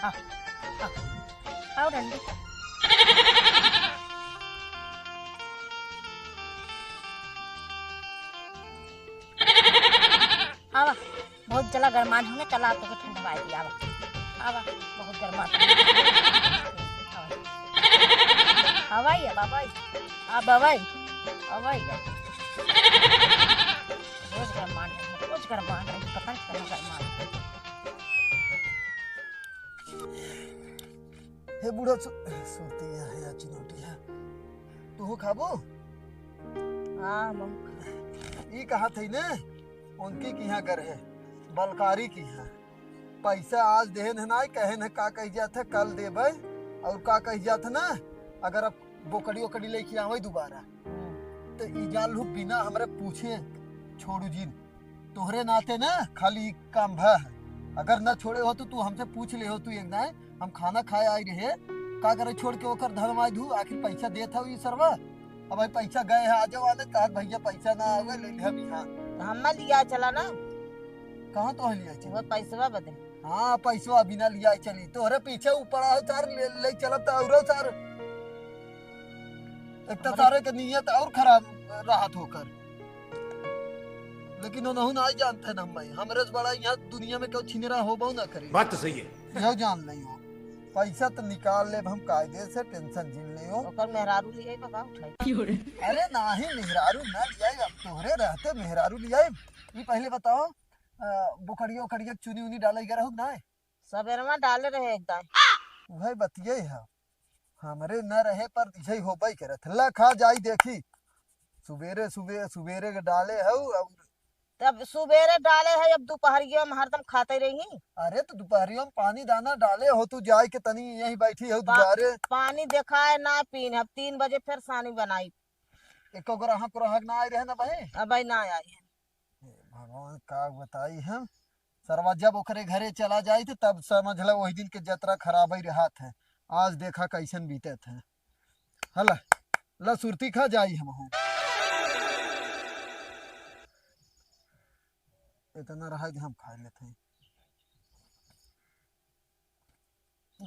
आओ आओ आओ डंडी आवा बहुत जला गरमान होने चला तो ठंडवा दिया आवा आवा बहुत गरमा हवाई है बाबा आ बाबा हवाई है रोज गरमान पता नहीं चला गरमान हे बूढ़ा सुनती है या चिनौटी है तू खाबो हां मम ई कहा थी ने उनकी की यहाँ घर है बलकारी की है पैसा आज देहन है ना कहे न का कह जात है कल देबे और का कह जात ना अगर अब बोकड़ी ओकड़ी लेके आवे दोबारा तो ई जान लू बिना हमरे पूछे छोड़ू जी तोहरे नाते ना खाली काम भा है अगर न छोड़े हो तो तू हमसे पूछ ले हो तू एक ना हम खाना खाए आई रहे का करे छोड़ के ओकर धरमाई धू आखिर पैसा देता हूँ ये सरवा अब भाई पैसा गए है आ जाओ आने कहा भैया पैसा ना आवे ले ले हम यहाँ हम लिया चला ना कहाँ तो लिया चल वो पैसा बदे हाँ पैसा बिना लिया चली तोहरे पीछे ऊपर आओ सार ले चलता और सार एक तो सारे की नियत और खराब राहत होकर लेकिन उन्होंने ना जानते ना भाई हमरे से बड़ा यहाँ दुनिया में क्यों छिनरा हो बहु ना करे बात तो सही है यह जान नहीं हो पैसा तो निकाल ले हम कायदे से टेंशन जिन ले हो ओकर मेहरारू लिए बका उठाई अरे नाही मेहरारू ना लिया अब तोहरे रहते मेहरारू लिया ये पहले बताओ बुकड़िया उकड़िया चुनी उनी डाले गया हो ना सबेरमा डाले रहे एकदम वही बतिये है हमरे न रहे पर इसे होबई करत ला खा जाई देखी सुबेरे सुबेरे के डाले है और तब सुबेरे डाले है अब दोपहरिया में हरदम खाते रही अरे तो दोपहरियों में पानी दाना डाले हो तू जाए के तनी यही बैठी हो दोबारे पानी दिखाए ना पीन अब 3 बजे फिर सानी बनाई एको ग्राहक ग्राहक ना आए रहे ना भाई अब ना आई है भगवान का बताई हम सरवा जब ओकरे घरे चला जाई थे तब समझ ला वही दिन के जतरा खराब ही रहा था आज देखा कैसन बीते थे हला ला सुरती खा जाई हम हूँ इतना रहा हम खा लेते हैं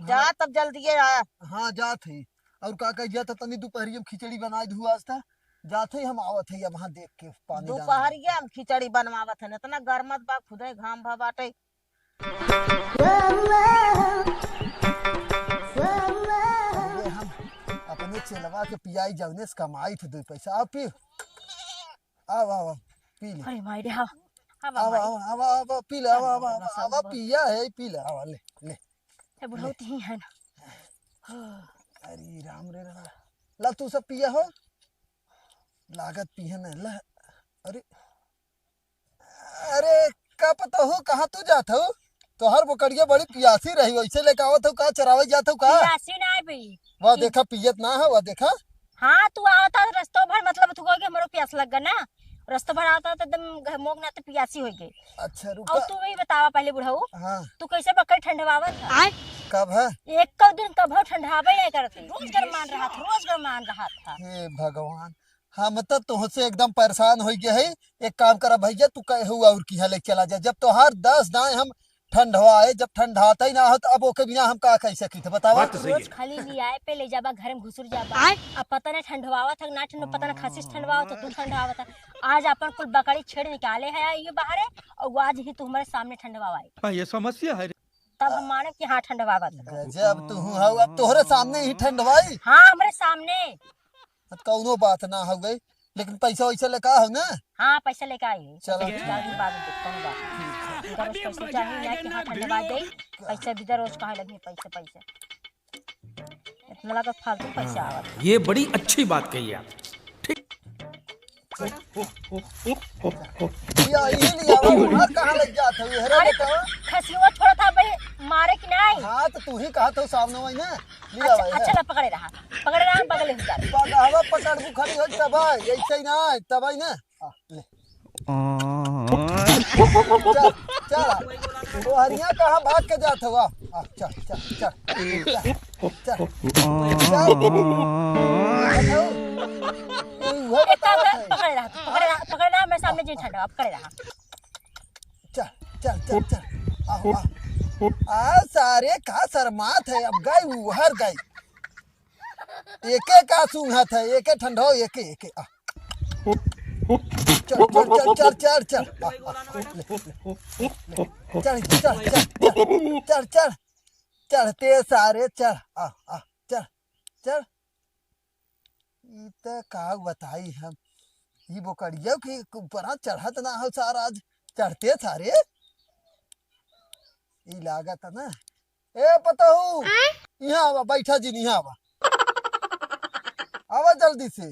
जा तब जल्दी आया हाँ जात है और का कह जाता तनी दोपहरी में खिचड़ी बनाई धु आज था जाते ही हम आवत है वहां देख के पानी दोपहरिया में खिचड़ी बनवावत है इतना गर्मत बा खुदे घाम भा बाटे हम अपने चलवा के पियाई जवने से कमाई थे 2 पैसा आओ पी आओ आओ पी ले अरे माय रे हां आओ आओ आओ आओ पी ले आओ आओ आओ पिया है पी ले आओ ले ले ये बहुत ही है ना अरे राम रे राम ला तू सब पिया हो लागत पिए न ला अरे अरे का पता हो कहाँ तू जात हो तो हर बकड़िया बड़ी पियासी रही वैसे लेके आवत हो का चरावे जात हो का पियासी ना भी वह देखा पियत ना है वह देखा हाँ तू आवता रास्ता भर मतलब तू कह हमरो प्यास लग गया ना रास्ता भर आता तो एकदम मोग ना तो पियासी हो गई अच्छा रुका और तू भी बतावा पहले बुढ़ाऊ हाँ तू कैसे बकरी ठंडवावत है कब है एक का दिन कब ठंडवावे नहीं करते रोज गरमान रहा था हे भगवान हम तो तुमसे एकदम परेशान हो गए है एक काम करा भैया तू कहे हुआ और की ले चला जा जब तोहार 10 दाएं हम ठंडवाए जब ठंडाता ही ना हो तो अब ओके बिना हम का कैसे की बतावा रोज खाली लियाए पे ले जाबा घर में घुसुर जाबा अब पता नहीं ठंडवावा था ना ठंड पता नहीं खासिस ठंडवावा तो तू ठंडवावा था आज अपन कुल बकरी छेड़ निकाले है ये बाहर और आज ही तू हमारे सामने ठंडवावाई ये समस्या है तब हम माने कि हाँ ठंडवावा गजब तू हो अब तोहरे सामने ही ठंडवाई हाँ हमारे सामने कौनो बात ना हो गई लेकिन पैसा वैसा लेका हो ना हाँ पैसा लेके आई चलो पैसे चाहिए ना कि हाँ ठंडवा दे पैसे भी रोज कहाँ लगे पैसे इतना लगा फालतू पैसे आवा ये बड़ी अच्छी बात कही आप कहाँ लग जाता है खसिया छोड़ा था भाई मारे कि नहीं हाँ तो तू ही कहा था सामने वही ना अच्छा ना पकड़े रहा बगले में हवा पकड़ के खड़ी हो तब ऐसे ही ना तब ही ना ले चल वो हरिया कहाँ भाग के जात हुआ चल चल चल चल पकड़े रहा मैं सामने जी ठंडा पकड़े रहा चल चल चल चल आओ सारे का शर्मात है अब गई उहर गई एके का सूंघत है एके ठंडो एके एके आ चल चल चल चल चल चल चल चल चल चल चढ़ते सारे चल आ चल चल ई त का बताई हम ई बोकड़िया की ऊपर चढ़त ना हो सारा आज चढ़ते सारे ई लागत ना ए पतहू यहाँ आवा बैठा जी यहाँ आवा आवा जल्दी से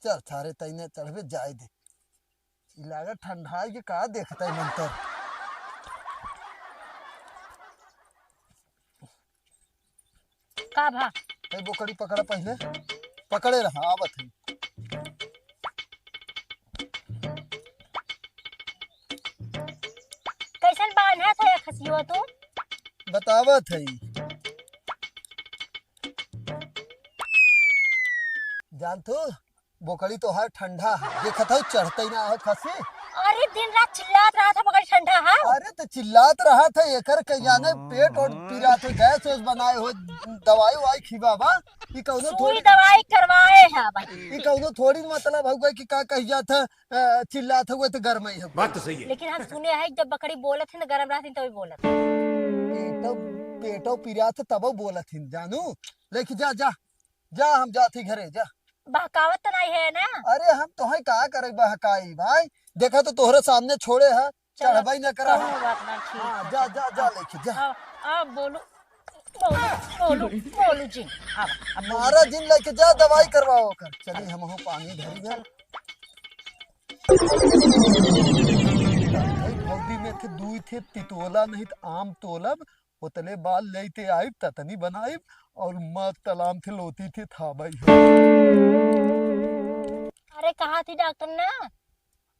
चल सारे तैने चढ़वे जाए दे ई लागत ठंडा के का देखता है मंतर का भा ए बोकड़ी पकड़ा पहले पकड़े रहा आवत है कैसन बांधा था खसियो तू बतावत है जान तो बोकड़ी तो है ठंडा है देखत हो चढ़ते ही ना है खसी अरे दिन रात चिल्लात रहा था बकरी ठंडा है अरे तो चिल्लात रहा था एकर के जाने पेट और पीरा थे गैस वैस बनाए हो दवाई वाई खिबाबा ई कौनो सुई थोड़ी दवाई करवाए है भाई ई कौनो थोड़ी मतलब हो गई कि का कहिया था चिल्लात हुए तो गर्म ही हो बात तो सही है। लेकिन हम सुने हैं जब बकरी बोलत है ना गरम रहती तभी बोलत है। पेटो पीरा था तब बोलत हिन जानू लेके जा जा जा हम जाती घरे जा बहकावत तो नहीं है ना। अरे हम तो है का करे बहकाई भाई देखा तो तोहरे सामने छोड़े है चढ़वाई न करा कोनो बात ना ठीक हाँ है। जा जा जा लेके जा अब बोलू बोलू बोलू बोलू जी अब मारा जिन लेके जा दवाई करवाओ कर चलिए हम हो पानी धरी जा भौदी में थे दुई थे तितोला नहीं तो आम तोलब उतले बाल लेते आइब ततनी बनाइब और मत तलाम थे लोती थे थाबाई अरे कहा थी डॉक्टर ना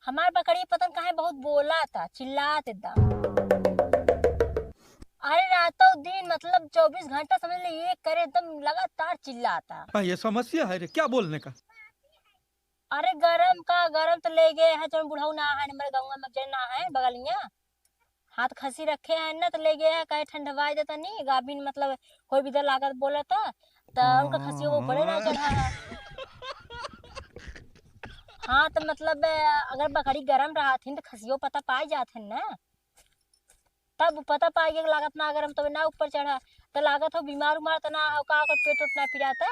हमार बकरी पतंग कहे बहुत बोला था चिल्लात एकदम। अरे रातों दिन मतलब 24 घंटा समझ ले ये करे एकदम लगातार चिल्लाता। हाँ, ये समस्या है रे क्या बोलने का। अरे गरम तो ले गए हैं जो बुढ़ाऊ ना है हमारे गाँव में मगजर ना है बगलिया हाथ खसी रखे हैं ना तो ले गए हैं कहे ठंडवा देता नहीं गाभिन मतलब कोई भी दल लागत बोला था तो उनका खसी वो बड़े ना चढ़ा है। हाँ तो मतलब अगर बकरी गरम रहा थी तो खसियो पता पाई जाते ना तब पता पाई गया लागत ना गरम तो ना ऊपर चढ़ा तो लागत हो बीमार उमार तो ना हो का पेट उठ ना पिराता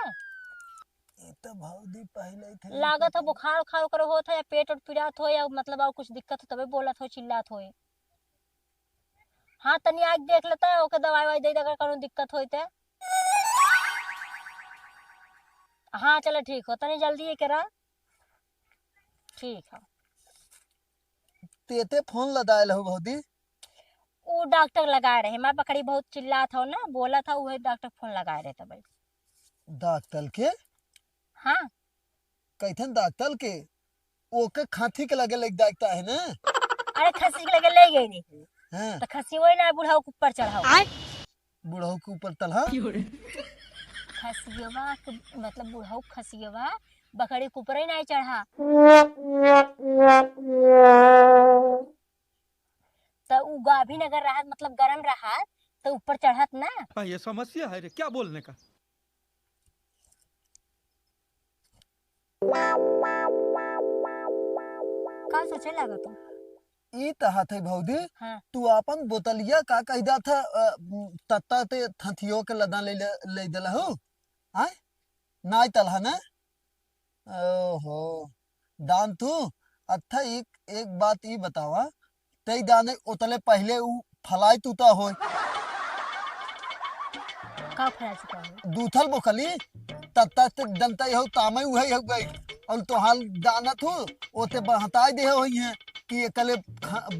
तो भौदी पहले थे लागत हो बुखार उखार करो होता या पेट उठ पिरात हो या मतलब और कुछ दिक्कत हो तबे बोलत हो चिल्लात हो। हाँ तनी आग देख लेता है ओके दवाई वाई दे अगर कोनो दिक्कत होई ते। हाँ चलो ठीक हो तनी जल्दी ये करा ठीक है। तेते फोन लगाए लहो भौदी वो डॉक्टर लगा रहे हमारे बकरी बहुत चिल्ला था ना बोला था वही डॉक्टर फोन लगा रहे थे भाई। डॉक्टर के हाँ कैथन डॉक्टर के ओके खांसी के लगे लग जाता है ना अरे खसी के लगे ले गई नहीं हाँ तो खसी वही ना बुढ़ाऊ के ऊपर चढ़ाओ बुढ़ऊ के ऊपर तलहा खसियवा मतलब बुढ़ाऊ खसियवा बकरी के ऊपर ही नहीं चढ़ा तो उ गाभिन अगर रहा मतलब गरम रहा तो ऊपर चढ़त ना। हाँ, ये समस्या है रे क्या बोलने का। का सोचे लगा तुम ई तहा थे भौदी हाँ तू अपन बोतलिया का कहदा था तत्ता ते थथियो के लदा ले दला हो आय नाय तलहा ना ओहो दान तू अच्छा एक बात ई बतावा तई दाने उतले पहले उ फलाई तूता हो का फरा चुका है दूथल बोखली तत्ता ते जनता हो तामे उहे हो गई और तो हाल दाना थू ओते बहताई दे होई है कि एकले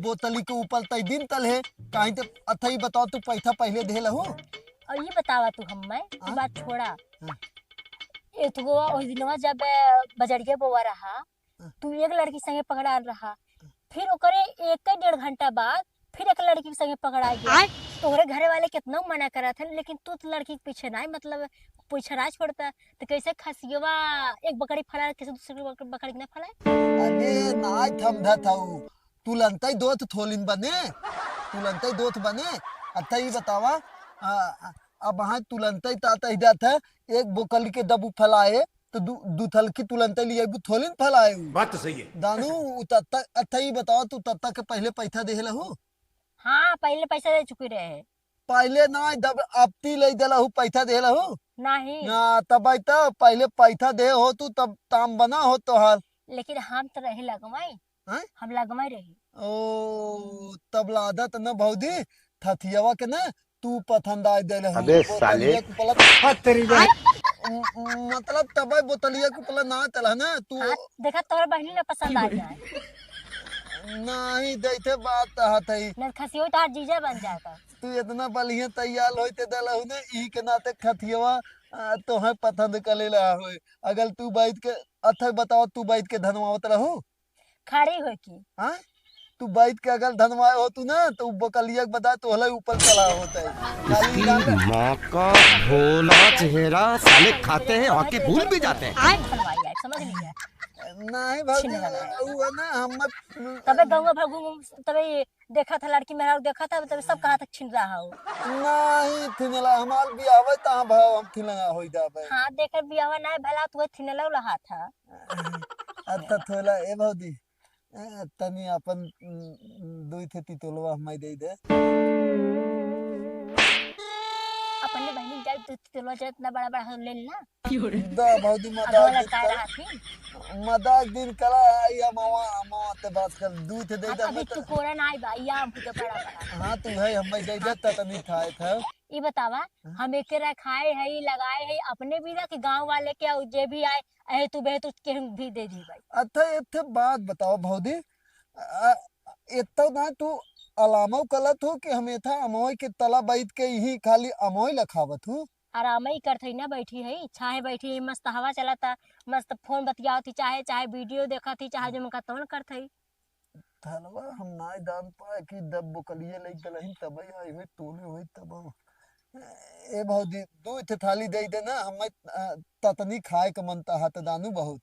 बोतली के ऊपर तई दिन तल है कहीं ते अथई बताओ तू पैसा पहले दे लहू और ये बतावा तू हमें हाँ? बात छोड़ा हाँ। ये तो उस दिनवा जब बजरिया बोवा रहा तू एक लड़की संगे पकड़ा रहा फिर ओकरे 1.5 घंटा बाद फिर एक लड़की के संगे पकड़ा गया तोहरे घरे वाले कितना मना करा थे लेकिन तू तो लड़की के पीछे ना मतलब पीछे ना छोड़ता तो कैसे खसियवा एक बकरी फला किसी दूसरे बकरी ने फला। अरे नाय थमधा थाऊ तुलंतई दोत थोलिन बने तुलंतई दोत बने अच्छा ये बतावा अब वहाँ तुलंत ताता ही जाता है एक बोकली के दबू फलाए तो दू थल की तुलंत लिए थोड़ी न फलाए बात तो सही है। दानू तत्ता अच्छा ये बताओ तू तत्ता के पहले पैसा दे लहू हाँ पहले पैसा दे चुकी रहे। पहले ना दब आपती ले दलहू पैसा दे लहू नहीं ना तब आई तो पहले पैसा दे हो तू तब ताम बना हो तो हाल लेकिन हम तो रही लगमाई, हैं? हम लगमाई रही। ओ तब लादा त न भौदी थथियावा के न तू पसंद आ दे लहू अबे साले। मतलब तब बोतलिया के पला ना चला ना तू हाँ देखा तोहर बहनी ने पसंद आ जाए नहीं देते बात हाथ है न खसी हो तो जीजा बन जाता। तू इतना बढ़िया तैयार होते दलहू ने ई के नाते खथियावा तो है पसंद कर ले रहा हो अगर तू बैठ के अच्छा बताओ तू बैठ के धनवावत रहू खड़ी हो की हाँ तू बैठ के अगर धनवाए हो तू ना तो बकलिया के बता तो हले ऊपर चला होता है खाली डाल माँ का भोला चेहरा साले खाते हैं और के भूल भी जाते हैं। आए फलवाई आए समझ लिया। नहीं भाई छिने वाला है। वो है ना हम तबे गंगा भगू तबे देखा था लड़की मेरा देखा था तबे सब कहा तक छिन रहा हो। नहीं थिनला हमार भी आवे ता भाव हम थिनला होई जाबे हाँ देकर बियाह ना भला तू थिनला रहा था। अच्छा थोला ए भौदी तनी अपन दुई थे तितोलवा हम दे दे अपने बहनी जाए तो तेलवा जाए इतना बड़ा बड़ा ले लेना दा भौदी अगवा लटका रहा थी। मजाक दिन कला या मावा मावा ते बात कर दुई थे दे हाँ, दे अभी तू कोरा ना आई बा या हम तो बड़ा बड़ा। हां तू है हम दे दे तनी खाए था ये बतावा हम एक रखाए है लगाए है अपने भी ना कि गांव वाले के और जे भी आए अहे तू बहे तो के भी दे दी भाई। अच्छा एक बात बताओ भौदी इतना ना तू अलामो कलत हो कि हमेशा अमोय के तला बैठ के ही खाली अमोय लखावत हूँ आराम ही करते ना बैठी है छाहे बैठी है मस्त हवा चलाता मस्त फोन बतियाती चाहे चाहे वीडियो देखा थी चाहे जो मुका तवन करते थलवा हम नाय दान पाए कि दब बुकलिए ले गलहिन तब आई हुई तोले हुई तब ए भौदी दू थे थाली दे दे ना हम ततनी खाए के मन ता हाथ दानू बहुत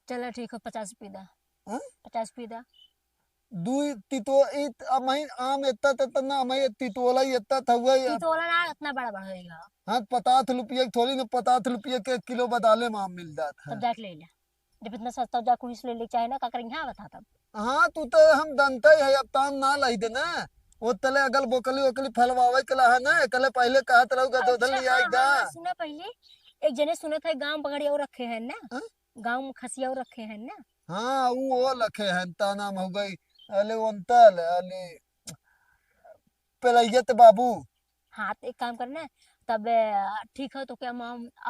चलो ठीक है 50 पीदा हाँ? 50 पीदा दू तितो इत अमई आम इतना तत ना अमई तितोला इतना थवा तोला ना इतना बड़ा बड़ा होएगा हाँ 50 रुपये थोड़ी ना 50 रुपये के किलो बदाले में आम मिल जाता है तब जाके ले ले जब इतना सस्ता जा कुछ ले ले चाहे ना का करेंगे हाँ बता तब। हाँ तू तो हम दंता है अब ताम ना लाई दे ना वो तले अगल बोकली ओकली फलवावे के ला है ना कले पहले कहत रहूगा तो धल लिया हाँ, दा हाँ, सुना पहले एक जने सुने थे गांव बगड़िया रखे हैं ना हाँ? गांव में खसिया रखे हैं ना। हाँ वो लखे हैं ता नाम हो गई अले वंतल अले पेलैयत बाबू हाँ तो एक काम करना तब ठीक है तो क्या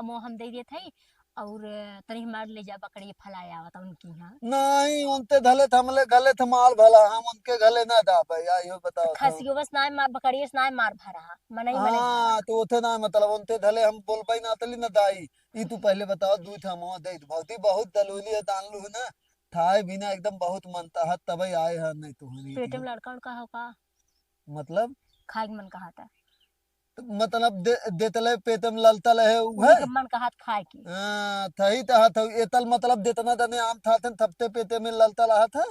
अमो हम दे दिए थे और तनी हमार ले जा बकड़ी फलाया आवता उनकी यहाँ नहीं उनते धले थमले गले थ माल भला हम उनके गले ना दा भाई आइयो बताओ तो। खसियो बस ना मार बकड़ी ना मार भरा मने ही मने हाँ तो उथे ना मतलब उनते धले हम बोल पाई ना तली ना दाई ई तू पहले बताओ दूध हम दे बहुत ही बहुत दलूली है दान लू ना थाए बिना एकदम बहुत मनता है तभी आए हैं नहीं तो पेट में लड़का उड़का होगा मतलब खाए के मन कहा था मतलब देतले पेतम ललतल है वो है मन कहा खाए की हाँ थही तहा था एतल मतलब देतना दने आम था थन थपते पेते में ललतल आ था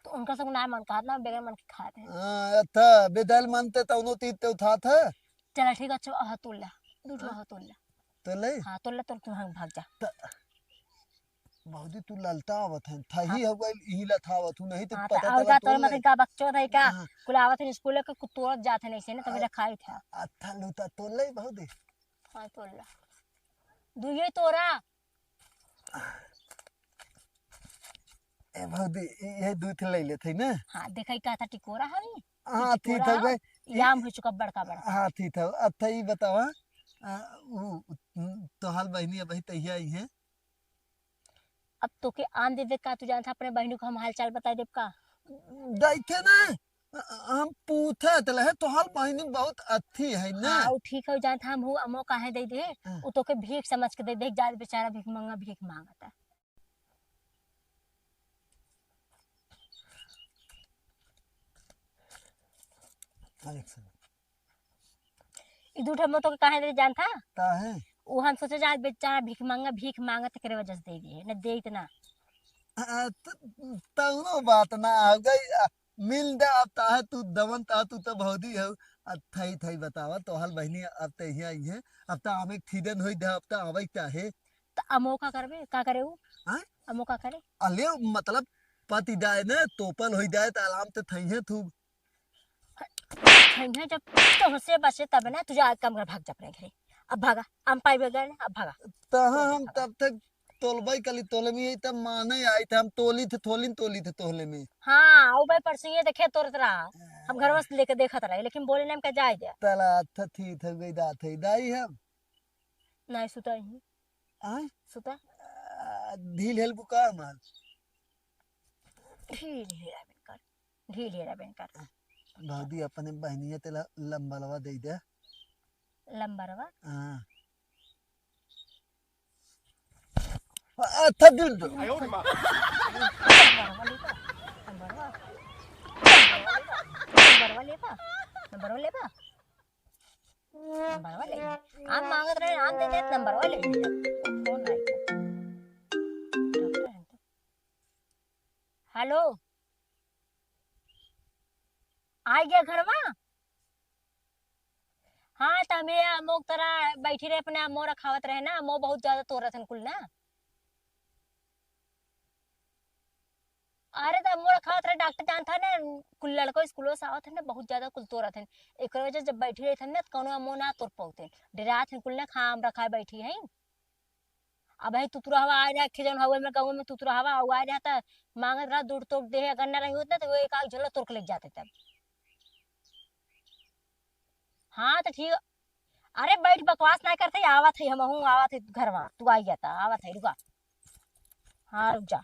तो उनका सब ना मन कहा ना बगैर मन के खाए थे। हाँ अच्छा बेदल मानते तो उनो तीत तो था चला ठीक है अच्छा हाँ तोड़ ला दूध हाँ तोड़ ला तो ले हाँ तोड़ ला तो तू भाग जा बहुदी तू ललता आवत है थही हो गई हिला थावत हूं नहीं तो हाँ पता और चला तोर मत का बच्चो थे का हाँ। कुलावत है स्कूल के कुतोरत जाते नहीं से ना तभी खाई था। अच्छा लूता तो ले बहुदी हाँ तोड़ ला दुये तोरा ए बहुदी ये दूध ले लेते ना हाँ देखा का था टिकोरा हवी हाँ थी था गए याम हो चुका बड़का बड़ा हाँ थी था अच्छा ये बतावा वो तो हाल बहनी अभी तैयार ही है अब तो के आन दे दे का तू जानता अपने बहनों को हम हाल चाल बता दे का देखे ना हम पूछे तले है तो हाल बहनी बहुत अच्छी है ना हाँ ठीक है जानता हम हो अमो काहे दे दे हाँ। वो तो के भीख समझ के दे दे जात बेचारा भीख मांगता इधर हम तो काहे दे जानता ता है वो हम सोचे जात बेचारा भीख मांगा तेरे वजह से दे दिए न दे इतना तो बात ना हो गई मिल दे अब ता है तू दमन ता तू तो बहुदी है अब थई थई बतावा तोहल बहनी अब ते यहाँ आई है अब तो आमे ठीदन होई दे अब तो आवे चाहे तो अमो का करबे का करे ऊ हाँ अमो का करे अले मतलब पति जाए ना तोपल होई जाए तो आराम से थई है तू ठंडा जब तो होसे बसे तब ना तुझे आज कम कर भाग जा अपने घरे अब भागा हम पाई बगैर ना अब भागा तहाँ हम तब तक तोलबई कली तोले में तब माने आई थे हम तोली थे तोले में हाँ आओ भाई परसों ये देखे तोरत रहा हम घर में लेके देखत रहे लेकिन बोले ना हम का जाए दे तला थी थे गई दा थे दाई हम नहीं सुता ही आय सुता ढील हेल बुका माल ढील हेरा बेन कर भादी अपने बहनिया तेला लंबा लवा दे दे लंबा रवा हाँ अच्छा दिल दो आम मांगत रहे आम दे देत नंबर वाले फोन हेलो आ गया घर में हाँ तो हमें मोक तरह बैठी रहे अपने मो रखावत रहे ना मो बहुत ज्यादा तोरत हन कुल ना अरे तो मोर खावत रहे डॉक्टर जानता ना कुल लड़को स्कूलों से आवत है ना बहुत ज्यादा कुल तोरत है एक वजह जब बैठी रही थे ना तो कोनो मो ना तोड़ पाते डरात है कुल ना खाम रखा बैठी है अब है तुतुरा हवा आ रहा खिजन हवा में गाँव में तुतुरा हवा आ रहा था मांगत रहा दूर तोड़ दे अगर ना रही होता तो वो एक आग झोला तोड़ के ले जाते तब हाँ तो ठीक अरे बैठ बकवास ना करते आवत है हम हूँ आवत है घर में तू आई जाता आवत है रुका हाँ रुक जा